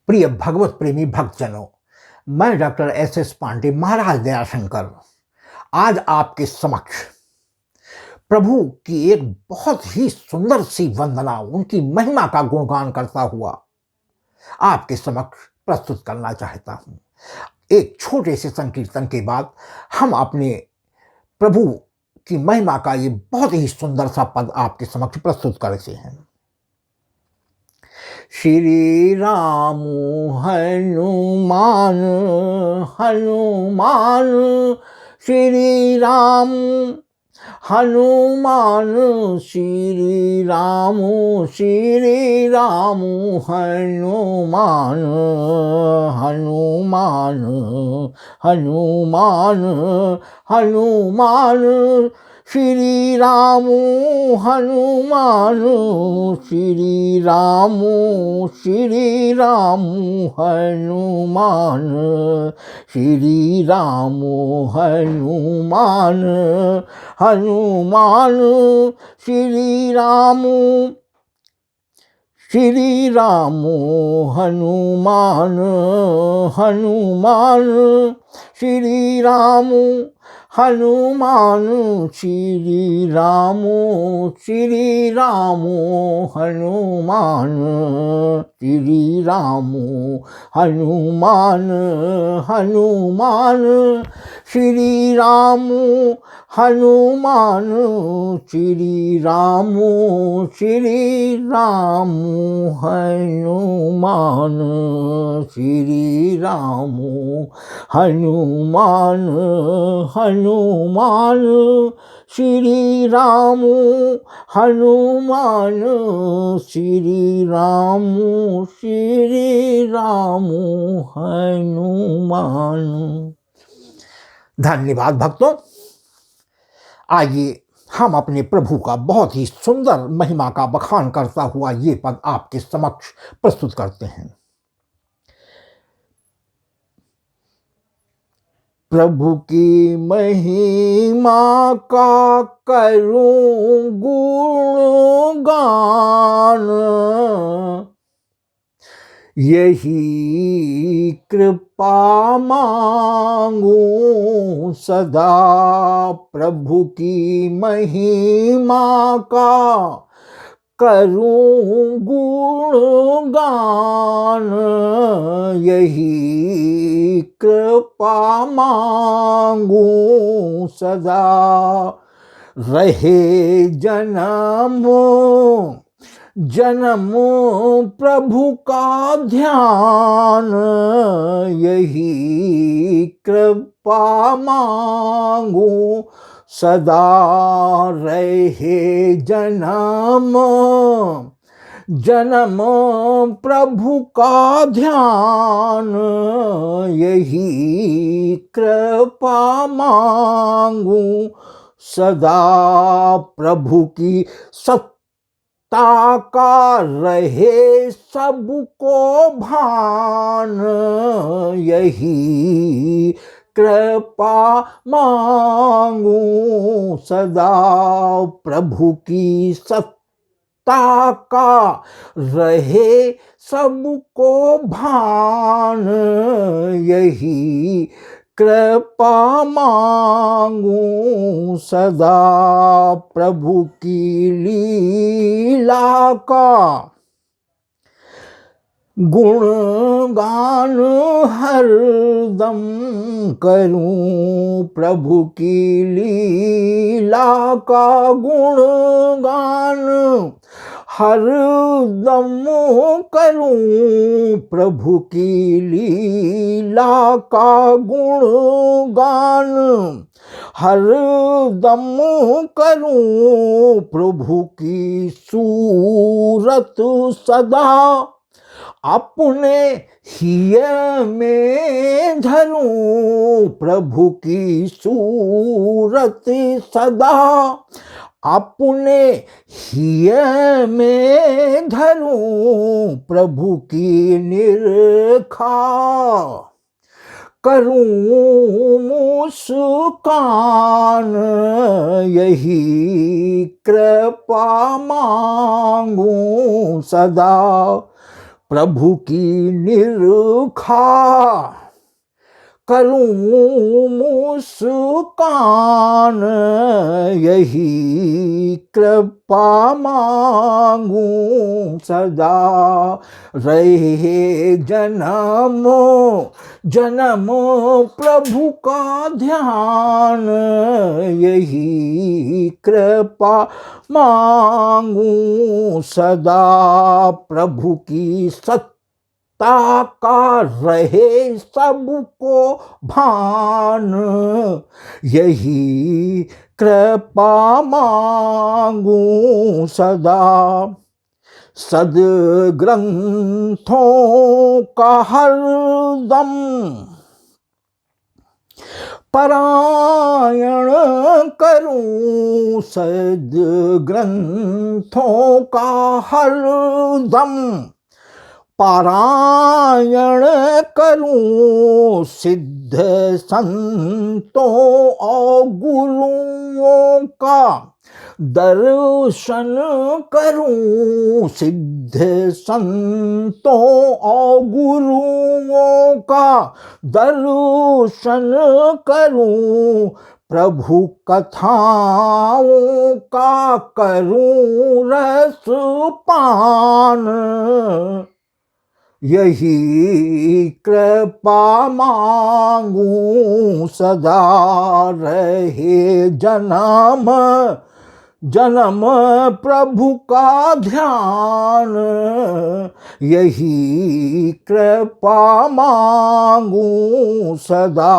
प्रिय भगवत प्रेमी भक्तजनों, मैं डॉक्टर एस पांडे महाराज दयाशंकर आज आपके समक्ष प्रभु की एक बहुत ही सुंदर सी वंदना, उनकी महिमा का गुणगान करता हुआ आपके समक्ष प्रस्तुत करना चाहता हूं। एक छोटे से संकीर्तन के बाद हम अपने प्रभु की महिमा का ये बहुत ही सुंदर सा पद आपके समक्ष प्रस्तुत करते हैं। श्री राम हनुमान हनुमान, श्री राम हनुमान, श्री राम श्री राम हनुमान हनुमान हनुमान हनुमान, श्री राम हनुमान, श्री राम श्री राम हनुमान, श्री राम हनुमान हनुमान, श्री राम हनुमान हनुमान, श्री राम हनुमान, श्री राम हनुमान, श्री राम हनुमान हनुमान, श्री राम हनुमान, श्री राम हनुमान, श्री राम हनुमान हनुमान, श्री राम हनुमान, श्री राम हनुमान। धन्यवाद भक्तों। आइए हम अपने प्रभु का बहुत ही सुंदर महिमा का बखान करता हुआ ये पद आपके समक्ष प्रस्तुत करते हैं। प्रभु की महिमा का करूं गुणगान, यही कृपा मांगूं सदा। प्रभु की महिमा का करूं गुणगान, यही कृपा मांगूं सदा। रहे जन्म जन्म प्रभु का ध्यान, यही कृपा मांगूं सदा। रहे जन्म जन्म प्रभु का ध्यान, यही कृपा मांगूं सदा। प्रभु की सत्ता का रहे सबको भान, यही कृपा मांगूं सदा। प्रभु की सत्ता का रहे सबको भान, यही कृपा मांगूं सदा। प्रभु की लीला का गुणगान हरदम करूं, प्रभु की लीला का गुणगान हरदम करूं। प्रभु की लीला का गुणगान हरदम करूं। प्रभु की सूरत सदा अपने हिय में धरूं। प्रभु की सूरत सदा अपने हिय में धरूं। प्रभु की निरखा करूं मुस्कान, यही कृपा मांगूं सदा। प्रभु की निरखा करूं मुस्कान, यही कृपा मांगू सदा। रहे जन्म जन्म प्रभु का ध्यान, यही कृपा मांगू सदा। प्रभु की का रहे सबको भान, यही कृपा मांगू सदा। सद्ग्रंथों का हरदम पारायण करूं, सद्ग्रंथों का हरदम पारायण करूं। सिद्ध संतों और गुरुओं का दर्शन करूं, सिद्ध संतों और गुरुओं का दर्शन करूं। प्रभु कथाओं का करूं रसपान, यही कृपा मांगू सदा। रहे जन्म जन्म प्रभु का ध्यान, यही कृपा मांगू सदा।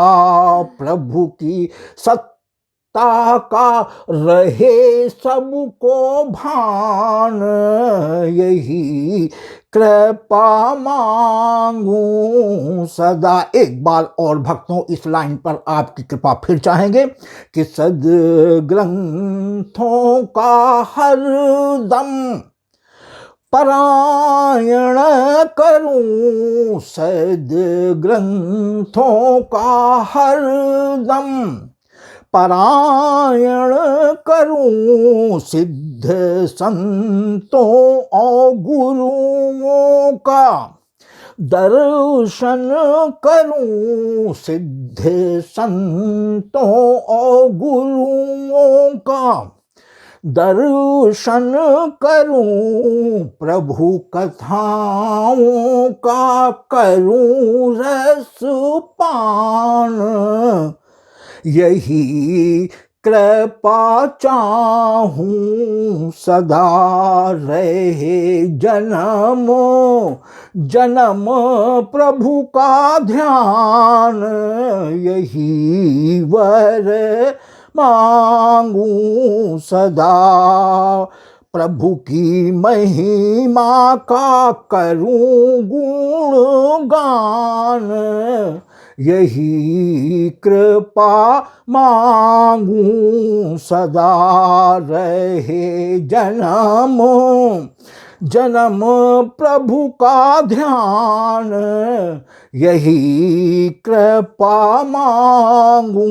प्रभु की सत्ता का रहे सबको भान, यही कृपा मांगू सदा। एक बार और भक्तों इस लाइन पर आपकी कृपा फिर चाहेंगे कि सद्ग्रंथों का हरदम पारायण करूं, सद्ग्रंथों का हरदम पारायण करूं। सिद्ध संतों और गुरुओं का दर्शन करूं, सिद्ध संतों और गुरुओं का दर्शन करूं। प्रभु कथाओं का करूं रसपान, यही कृपा चाहूं सदा। रहे जन्म जन्म प्रभु का ध्यान, यही वर मांगू सदा। प्रभु की महिमा का करूं गुणगान, यही कृपा मांगू सदा। रहे जन्म जन्म प्रभु का ध्यान, यही कृपा मांगू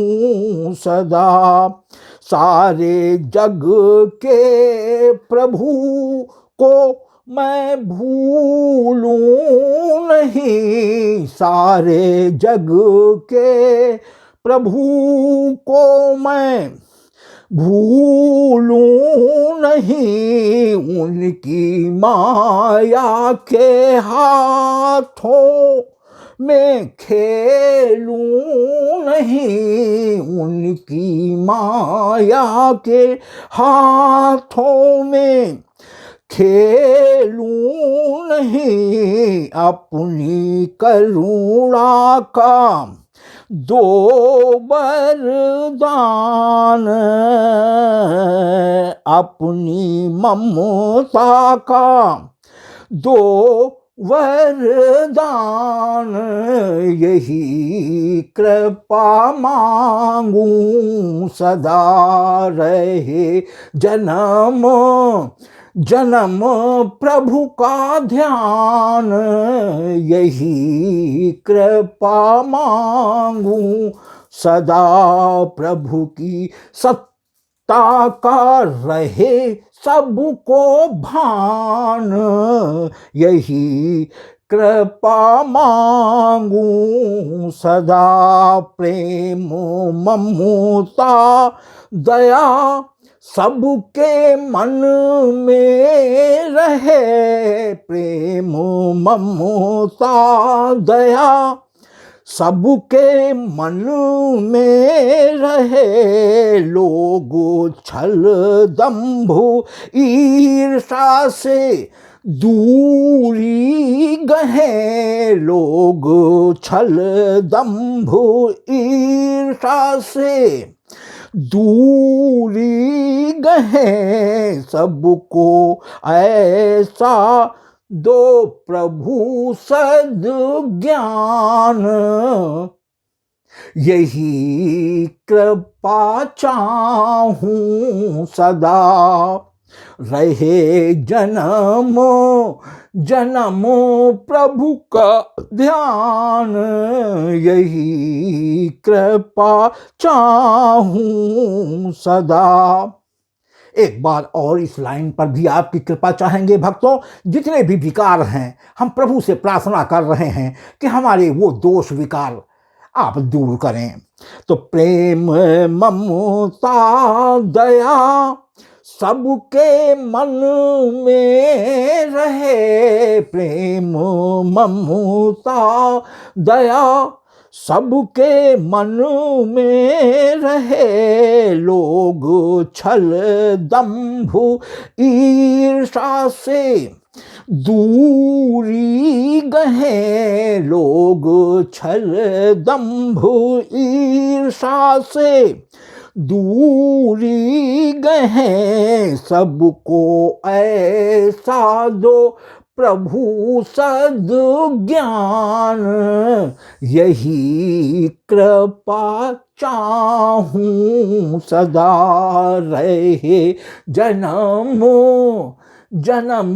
सदा। सारे जग के प्रभु को मैं भूलूं नहीं, सारे जग के प्रभु को मैं भूलूं नहीं। उनकी माया के हाथों में खेलूं नहीं, उनकी माया के हाथों में खेलूं नहीं। अपनी करुणा का दो वरदान, अपनी ममता का दो वरदान, यही कृपा मांगू सदा। रहे जन्म जन्म प्रभु का ध्यान, यही कृपा मांगू सदा। प्रभु की सत्ता ताका रहे सबको भान, यही कृपा मांगू सदा। प्रेम ममता दया सबके मन में रहे। प्रेम ममता दया सबके मन में रहे। लोग छल दंभ ईर्षा से दूरी गहे। लोग छल दंभ ईर्षा से दूरी गहे। सबको ऐसा दो प्रभु सद्ज्ञान, यही कृपा चाहूं सदा। रहे जन्म जन्म प्रभु का ध्यान, यही कृपा चाहूं सदा। एक बार और इस लाइन पर भी आपकी कृपा चाहेंगे भक्तों। जितने भी विकार हैं, हम प्रभु से प्रार्थना कर रहे हैं कि हमारे वो दोष विकार आप दूर करें। तो प्रेम ममता दया सबके मन में रहे। प्रेम ममता दया सबके मन में रहे। लोग छल दंभ ईर्षा से दूरी गहे। लोग छल दंभ ईर्षा से दूरी गहे। सबको ऐसा दो प्रभु सद्ज्ञान, यही कृपा चाहूं सदा। रहे जन्म जन्म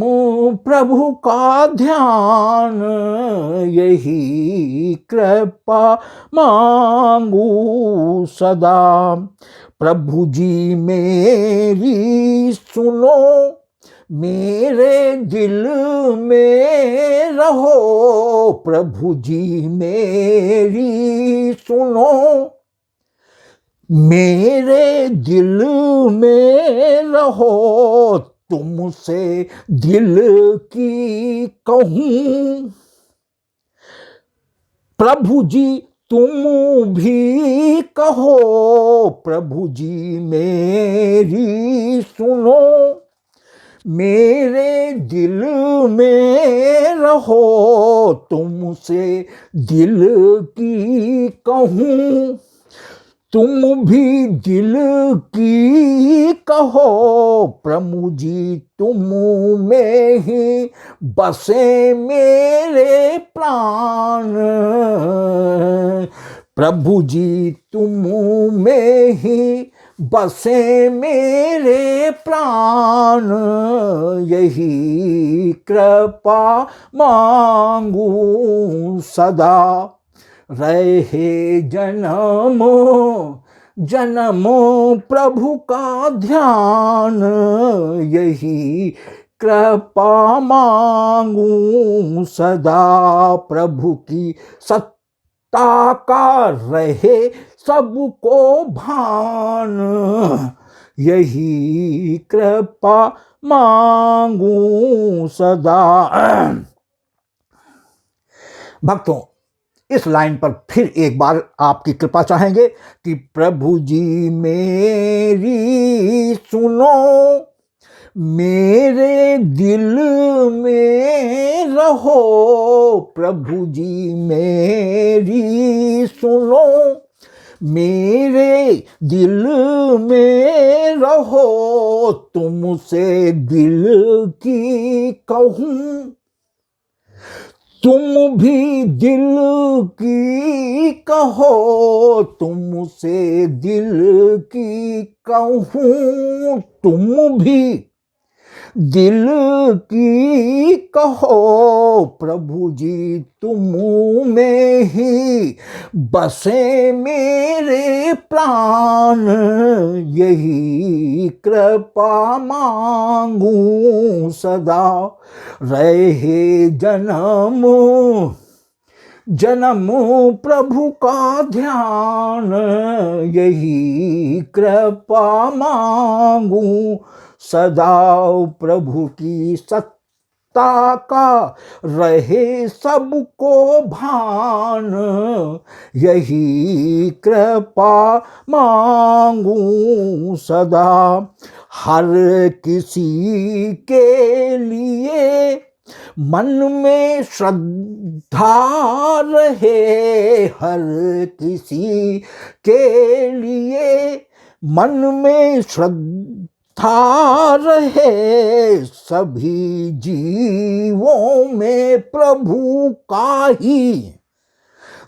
प्रभु का ध्यान, यही कृपा मांगू सदा। प्रभु जी मेरी सुनो, मेरे दिल में रहो। प्रभु जी मेरी सुनो, मेरे दिल में रहो। तुमसे दिल की कहूं प्रभु जी तुम भी कहो। प्रभु जी मेरी सुनो, मेरे दिल में रहो। तुमसे दिल की कहूं, तुम भी दिल की कहो। प्रभु जी तुम में ही बसे मेरे प्राण। प्रभु जी तुम में ही बसे मेरे प्राण, यही कृपा मांगू सदा। रहे जन्म जन्म प्रभु का ध्यान, यही कृपा मांगू सदा। प्रभु की सत्ता का रहे सबको भान, यही कृपा मांगू सदा। भक्तों, इस लाइन पर फिर एक बार आपकी कृपा चाहेंगे कि प्रभु जी मेरी सुनो, मेरे दिल में रहो। प्रभु जी मेरी सुनो, मेरे दिल में रहो। तुमसे दिल की कहूं, तुम भी दिल की कहो। तुमसे दिल की कहूं, तुम भी दिल की कहो प्रभु जी तुम में ही बसे मेरे प्राण, यही कृपा मांगू सदा रहे जन्म जन्म प्रभु का ध्यान, यही कृपा मांगू सदा प्रभु की सत्ता का रहे सबको भान, यही कृपा मांगू सदा हर किसी के लिए मन में श्रद्धा रहे, हर किसी के लिए मन में श्रद्धा रहे, सभी जीवों में प्रभु का ही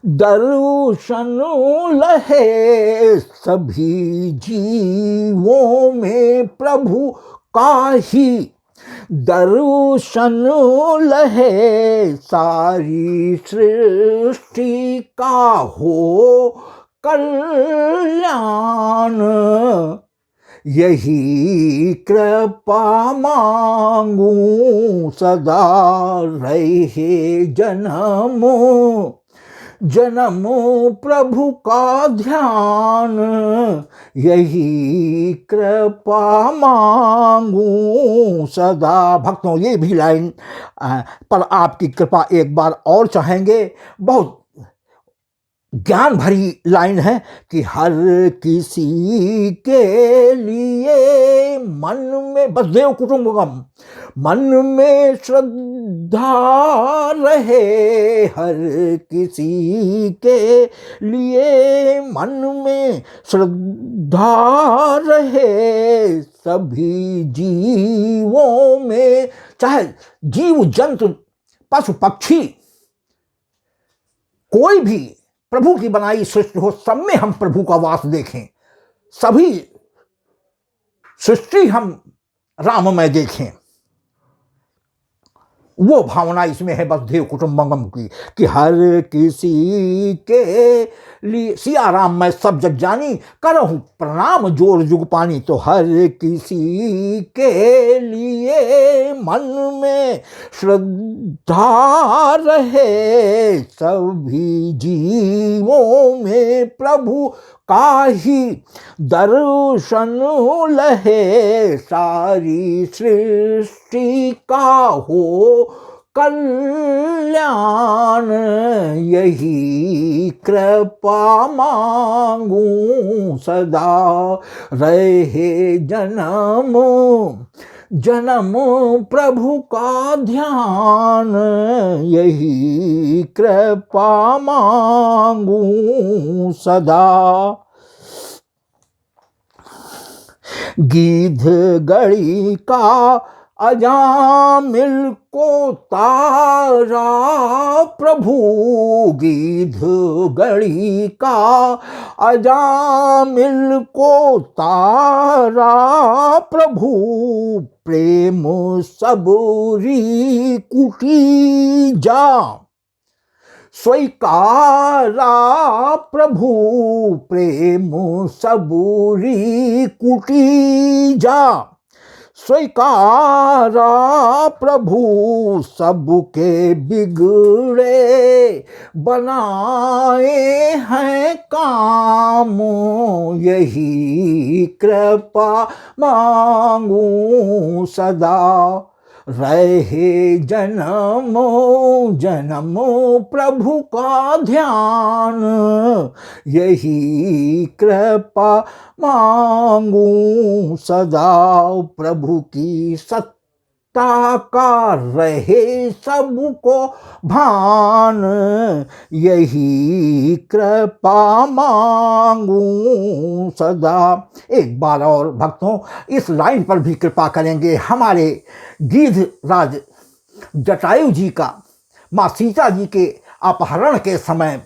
दर्शन लहे, सभी जीवों में प्रभु का ही दर्शन लहे, सारी सृष्टि का हो कल्याण, यही कृपा मांगू सदा रहे जन्म जन्म प्रभु का ध्यान, यही कृपा मांगू सदा। भक्तों, ये भी लाइन पर आपकी कृपा एक बार और चाहेंगे। बहुत ज्ञान भरी लाइन है कि हर किसी के लिए मन में, बस देव कुटुंबकम, मन में श्रद्धा रहे, हर किसी के लिए मन में श्रद्धा रहे, सभी जीवों में, चाहे जीव जंतु पशु पक्षी कोई भी प्रभु की बनाई सृष्टि हो, सब में हम प्रभु का वास देखें, सभी सृष्टि हम राममय देखें। वो भावना इसमें है बस देव कुटुंबकम की कि हर किसी के लिए सिया राम मैं सब जग जानी, करहूं प्रणाम जोर जुग पानी। तो हर किसी के लिए मन में श्रद्धा रहे, सभी जीवों में प्रभु का ही दर्शन लहे, सारी सृष्टि का हो कल्याण, यही कृपा मांगू सदा रहे जन्म जन्म प्रभु का ध्यान, यही कृपा मांगू सदा। गीध गढ़ी का अजामिल को तारा प्रभु, गीध गढ़ी का अजामिल को तारा प्रभु, प्रेम सबरी कुटी जा स्वीकारा प्रभु, प्रेम सबरी कुटी जा स्वीकारा प्रभु, सबके बिगड़े बनाए हैं काम, यही कृपा मांगू सदा रहे जन्म जन्म प्रभु का ध्यान, यही कृपा मांगू सदा। प्रभु की सत्ता का रहे सबको भान, यही कृपा मांगू सदा। एक बार और भक्तों इस लाइन पर भी कृपा करेंगे। हमारे गीध राज जटायु जी का माँ सीता जी के अपहरण के समय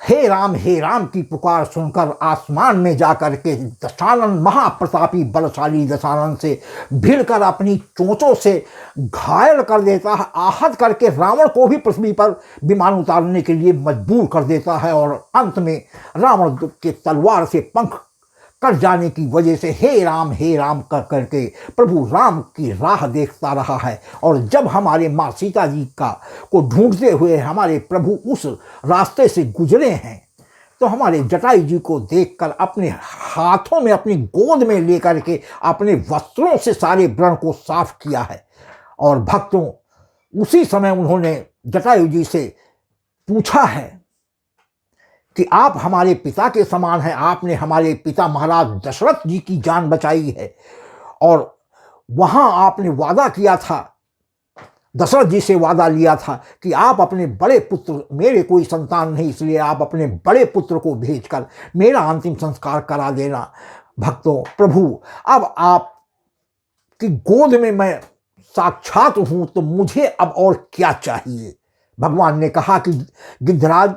हे राम की पुकार सुनकर आसमान में जाकर के दशानन महाप्रतापी बलशाली दशानन से भिड़कर अपनी चोंचों से घायल कर देता है, आहत करके रावण को भी पृथ्वी पर विमान उतारने के लिए मजबूर कर देता है। और अंत में रावण के तलवार से पंख कट जाने की वजह से हे राम कर करके प्रभु राम की राह देखता रहा है। और जब हमारे माँ सीता जी को ढूंढते हुए हमारे प्रभु उस रास्ते से गुजरे हैं तो हमारे जटायु जी को देखकर अपने हाथों में अपनी गोद में लेकर के अपने वस्त्रों से सारे व्रण को साफ किया है। और भक्तों, उसी समय उन्होंने जटायु जी से पूछा है कि आप हमारे पिता के समान हैं, आपने हमारे पिता महाराज दशरथ जी की जान बचाई है। और वहाँ आपने वादा किया था, दशरथ जी से वादा लिया था कि आप अपने बड़े पुत्र, मेरे कोई संतान नहीं इसलिए आप अपने बड़े पुत्र को भेजकर मेरा अंतिम संस्कार करा देना। भक्तों, प्रभु अब आपकी गोद में मैं साक्षात हूँ तो मुझे अब और क्या चाहिए। भगवान ने कहा कि गिद्धराज,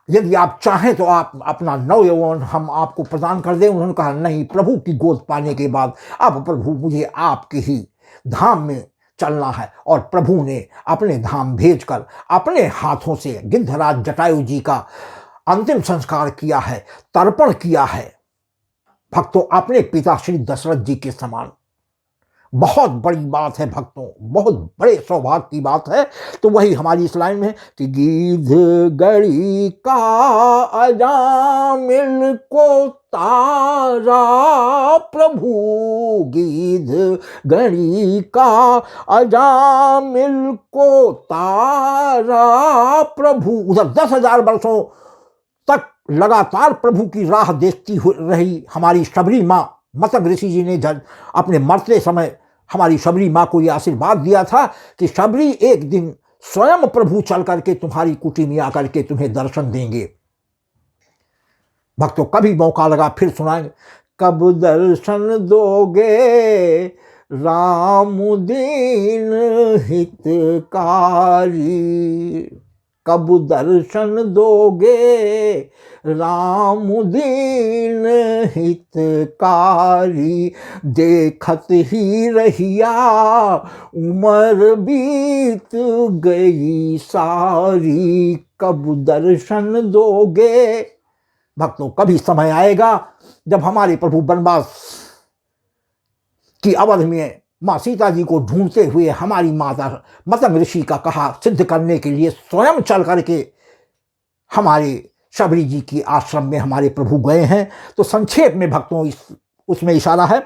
यदि आप चाहें तो आप अपना नवयौवन हम आपको प्रदान कर दें। उन्होंने कहा नहीं, प्रभु की गोद पाने के बाद अब प्रभु मुझे आपके ही धाम में चलना है। और प्रभु ने अपने धाम भेजकर अपने हाथों से गिद्धराज जटायु जी का अंतिम संस्कार किया है, तर्पण किया है। भक्तों, अपने पिता श्री दशरथ जी के समान बहुत बड़ी बात है भक्तों, बहुत बड़े सौभाग्य की बात है। तो वही हमारी इस लाइन में है कि गीध गड़ी का अजामिल को तारा प्रभु, गीध गड़ी का अजामिल को तारा प्रभु। उधर 10,000 वर्षों तक लगातार प्रभु की राह देखती रही हमारी शबरी माँ। मतंग ऋषि जी ने अपने मरते समय हमारी शबरी माँ को यह आशीर्वाद दिया था कि शबरी एक दिन स्वयं प्रभु चल करके तुम्हारी कुटी में आकर के तुम्हें दर्शन देंगे। भक्तों, कभी मौका लगा फिर सुनाएंगे। कब दर्शन दोगे राम दीन हितकारी, कब दर्शन दोगे राम दीन हितकारी, देखत ही रहिया उमर बीत गई सारी, कब दर्शन दोगे। भक्तों, कभी समय आएगा जब हमारे प्रभु वनवास की अवधि में माँ सीता जी को ढूंढते हुए हमारी माता मतंग ऋषि का कहा सिद्ध करने के लिए स्वयं चल करके हमारे शबरी जी की आश्रम में हमारे प्रभु गए हैं। तो संक्षेप में भक्तों उसमें इशारा है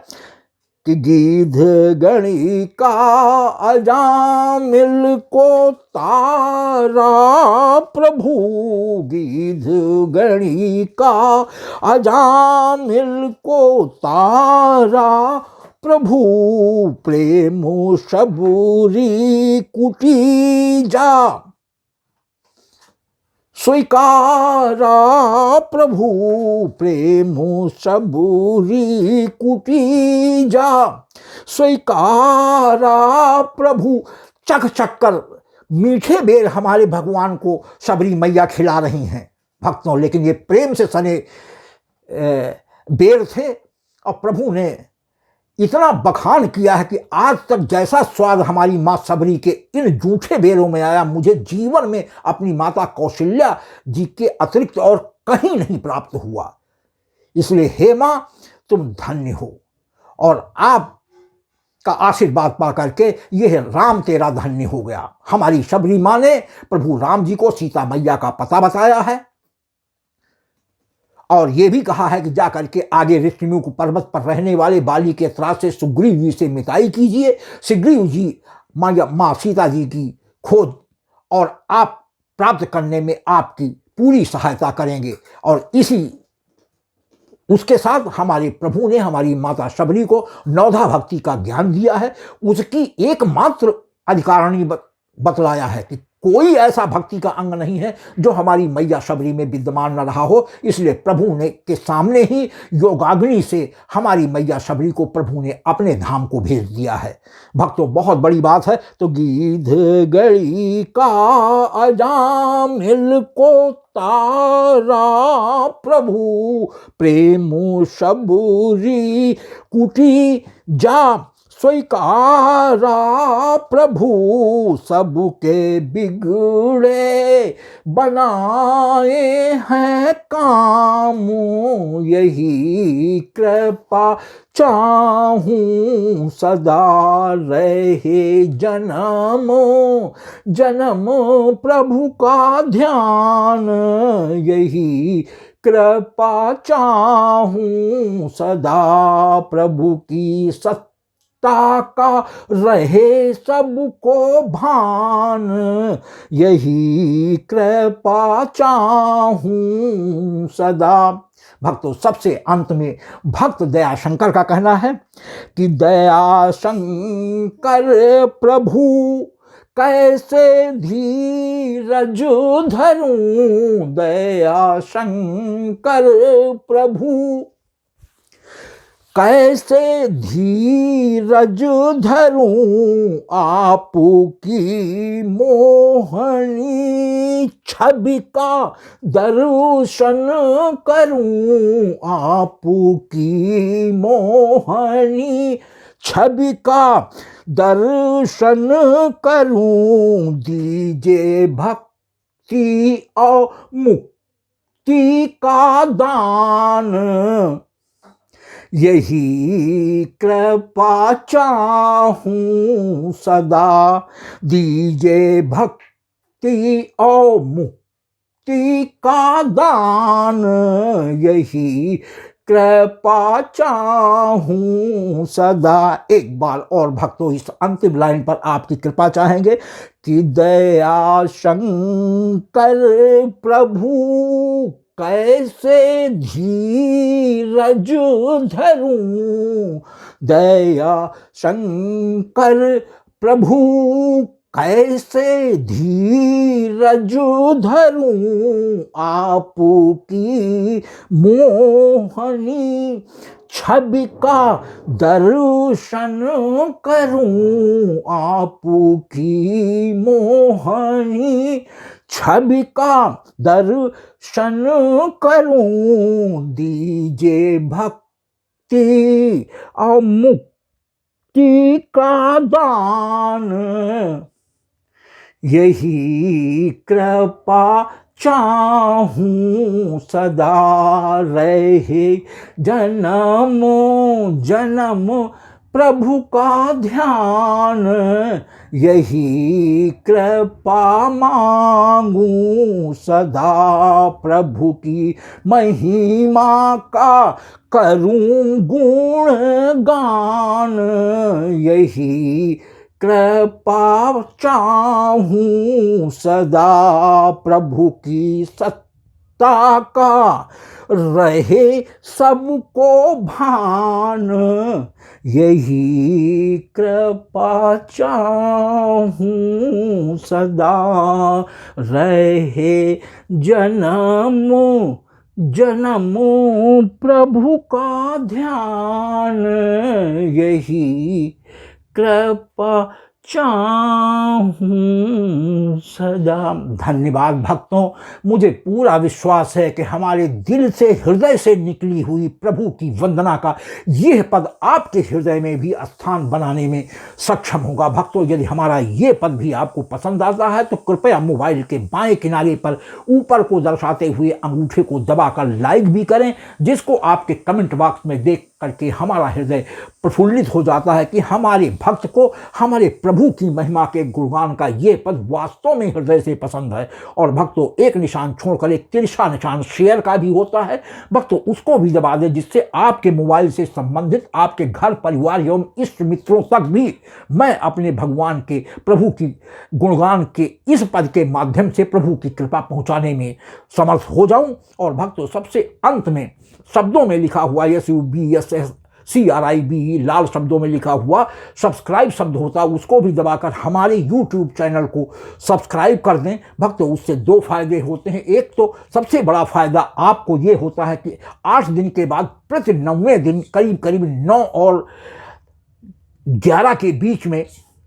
कि गीध गणी का अजामिल को तारा प्रभु, गीध गणी का अजामिल को तारा प्रभु, प्रेम सबूरी कुटी जा स्वीकारा प्रभु, प्रेम सबूरी कुटी जा स्वीकारा प्रभु। चख चख कर मीठे बेर हमारे भगवान को शबरी मैया खिला रही हैं भक्तों, लेकिन ये प्रेम से सने बेर थे। और प्रभु ने इतना बखान किया है कि आज तक जैसा स्वाद हमारी माँ शबरी के इन जूठे बेरों में आया, मुझे जीवन में अपनी माता कौशल्या जी के अतिरिक्त और कहीं नहीं प्राप्त हुआ। इसलिए हे माँ, तुम धन्य हो और आप का आशीर्वाद पा करके यह राम तेरा धन्य हो गया। हमारी शबरी माँ ने प्रभु राम जी को सीता मैया का पता बताया है और ये भी कहा है कि जाकर के आगे ऋषिमुख पर्वत पर रहने वाले बाली के त्रास से सुग्रीव जी से मिताई कीजिए। सुग्रीव जी माँ सीता जी की खोज और आप प्राप्त करने में आपकी पूरी सहायता करेंगे। और इसी उसके साथ हमारे प्रभु ने हमारी माता शबरी को नवधा भक्ति का ज्ञान दिया है। उसकी एकमात्र अधिकारिणी बतलाया है कि कोई ऐसा भक्ति का अंग नहीं है जो हमारी मैया शबरी में विद्यमान न रहा हो। इसलिए प्रभु ने के सामने ही योगाग्नि से हमारी मैया शबरी को प्रभु ने अपने धाम को भेज दिया है। भक्तों, बहुत बड़ी बात है। तो गीध गड़ी का अजामिल को सतारा प्रभु, प्रेम सबूरी कुटी जा स्वीकारा प्रभु, सबके बिगड़े बनाए हैं काम, यही कृपा चाहूं सदा रहे जन्म जन्म प्रभु का ध्यान, यही कृपा चाहूं सदा प्रभु की सत्ता का रहे सबको भान, यही कृपा चाहूं सदा। भक्तों, सबसे अंत में भक्त दयाशंकर का कहना है कि दयाशंकर प्रभु कैसे धीरज धरूं, दयाशंकर प्रभु कैसे धीरज धरूं, आपकी मोहनी छवि का दर्शन करूं, आपकी मोहनी छवि का दर्शन करूं, दीजिए भक्ति और मुक्ति का दान, यही कृपा चाहूं सदा, दीजिए भक्ति और मुक्ति का दान, यही कृपा चाहूं सदा। एक बार और भक्तों, इस अंतिम लाइन पर आपकी कृपा चाहेंगे कि दया शंकर प्रभु कैसे धीरज धरूं, दया शंकर प्रभु कैसे धीरज धरूं, आपकी मोहनी छवि का दर्शन करूं, आपकी मोहनी छवि का दर्शन करूं, दीजिए भक्ति और मुक्ति का दान, यही कृपा चाहूं सदा रहे जन्म जन्म प्रभु का ध्यान, यही कृपा मांगूं सदा प्रभु की महिमा का करूं गुणगान, यही कृपा चाहूं सदा प्रभु की सत्ता का रहे सबको भान, यही कृपा चाहूं सदा रहे जन्म जन्म प्रभु का ध्यान, यही कृपा चाहूं सदा। धन्यवाद भक्तों, मुझे पूरा विश्वास है कि हमारे दिल से हृदय से निकली हुई प्रभु की वंदना का यह पद आपके हृदय में भी स्थान बनाने में सक्षम होगा। भक्तों, यदि हमारा ये पद भी आपको पसंद आता है तो कृपया मोबाइल के बाएं किनारे पर ऊपर को दर्शाते हुए अंगूठे को दबाकर लाइक भी करें, जिसको आपके कमेंट बॉक्स में देख करके हमारा हृदय प्रफुल्लित हो जाता है कि हमारे भक्त को हमारे प्रभु की महिमा के गुणगान का ये पद वास्तव में हृदय से पसंद है। और भक्तों, एक निशान छोड़कर एक तिरछा निशान शेयर का भी होता है, भक्तों उसको भी दबा दें, जिससे आपके मोबाइल से संबंधित आपके घर परिवार एवं इष्ट मित्रों तक भी मैं अपने भगवान के प्रभु की गुणगान के इस पद के माध्यम से प्रभु की कृपा पहुंचाने में समर्थ हो जाऊं। और भक्तों, सबसे अंत में शब्दों में लिखा हुआ SUBSCRIBE लाल शब्दों में लिखा हुआ सब्सक्राइब शब्द होता है, उसको भी दबाकर हमारे YouTube चैनल को सब्सक्राइब कर दें। भक्तों, उससे दो फायदे होते हैं। एक तो सबसे बड़ा फायदा आपको ये होता है कि 8 दिन के बाद प्रति 9वें दिन करीब 9 और 11 के बीच में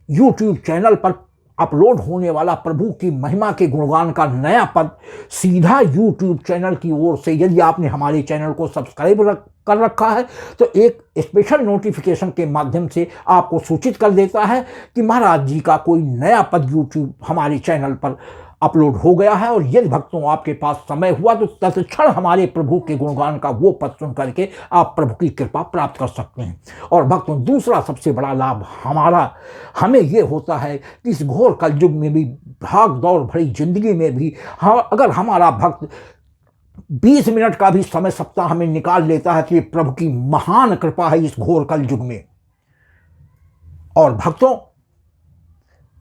YouTube चैनल पर अपलोड होने वाला प्रभु की महिमा के गुणगान का नया पद सीधा यूट्यूब चैनल की ओर से, यदि आपने हमारे चैनल को सब्सक्राइब कर रखा है तो एक स्पेशल नोटिफिकेशन के माध्यम से आपको सूचित कर देता है कि महाराज जी का कोई नया पद यूट्यूब हमारे चैनल पर अपलोड हो गया है। और यदि भक्तों आपके पास समय हुआ तो तत्क्षण हमारे प्रभु के गुणगान का वो पद सुन करके आप प्रभु की कृपा प्राप्त कर सकते हैं। और भक्तों दूसरा सबसे बड़ा लाभ हमें ये होता है कि इस घोर कलयुग में भी, भाग दौड़ भरी जिंदगी में भी, अगर हमारा भक्त 20 मिनट का भी समय सप्ताह में निकाल लेता है तो ये प्रभु की महान कृपा है इस घोर कलयुग में। और भक्तों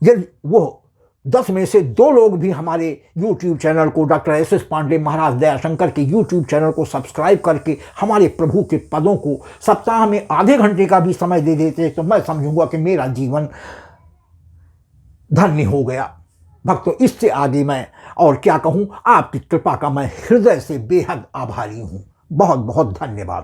यदि वो 10 में से 2 लोग भी हमारे YouTube चैनल को, डॉक्टर एस पांडे महाराज दयाशंकर के YouTube चैनल को सब्सक्राइब करके हमारे प्रभु के पदों को सप्ताह में आधे घंटे का भी समय दे देते तो मैं समझूंगा कि मेरा जीवन धन्य हो गया। भक्तों इससे आगे मैं और क्या कहूँ, आपकी कृपा का मैं हृदय से बेहद आभारी हूँ। बहुत बहुत धन्यवाद।